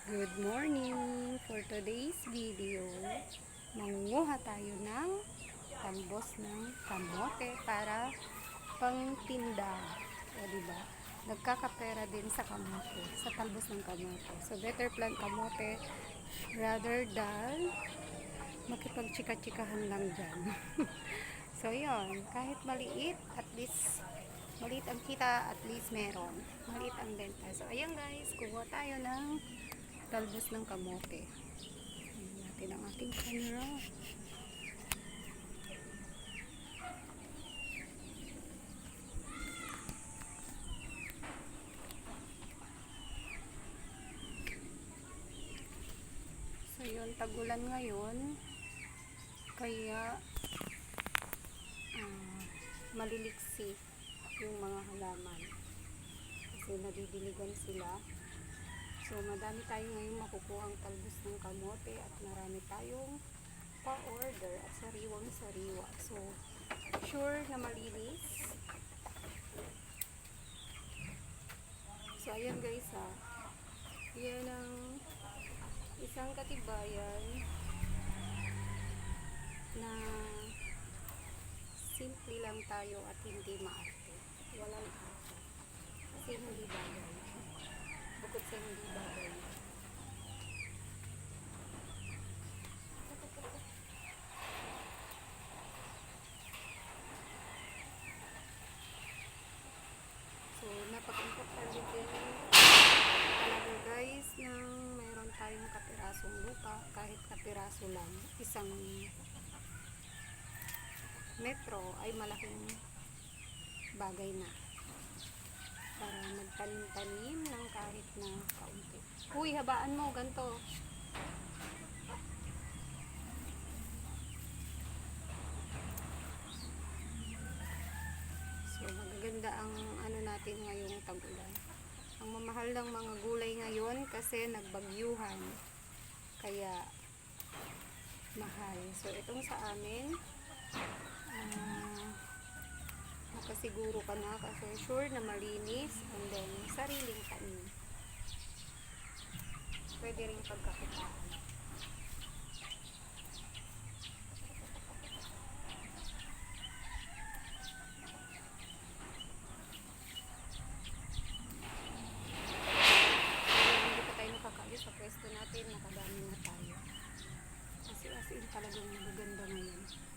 Good morning! For today's video, mangunguha tayo ng talbos ng kamote para pangtinda. O diba? Nagkakapera din sa kamote, sa talbos ng kamote. So better plant kamote rather than makipagchika-chikahan lang dyan. So yun, kahit maliit, at least maliit ang kita, at least meron. Maliit ang benta. So ayan guys, kuha tayo ng talbos ng kamote. Ayan natin ang ating camera. So yun, tagulan ngayon. Kaya maliliksi yung mga halaman. Kasi nadidiligan sila. So madami tayo ngayon makukuha ang talbos ng kamote at marami tayong pa-order at sariwang-sariwa. So sure na malinis. So ayan guys ha. Yan ang isang katibayan na simple lang tayo at hindi maarte. Walang arte. Kasi hindi bagay. Bukod sa hindi bagay. So, napaka-importante din talaga guys na mayroon tayong kapirasong lupa, kahit kapiraso lang. Isang metro ay malaking bagay na para magtanim-tanim ng kahit na kaunti. Uy, habaan mo, ganto. So, magaganda ang ano natin ngayong tag-ulan. Ang mamahal ng mga gulay ngayon kasi nagbagyuhan. Kaya, mahal. So, itong sa amin, nakasiguro ka na kasi sure na malinis and then sariling tanim. Pwede rin pagkakitaan. Hindi pa tayo nakakaalis sa pwesto natin, nakadami na tayo. Kasi as in talagang magaganda ngayon.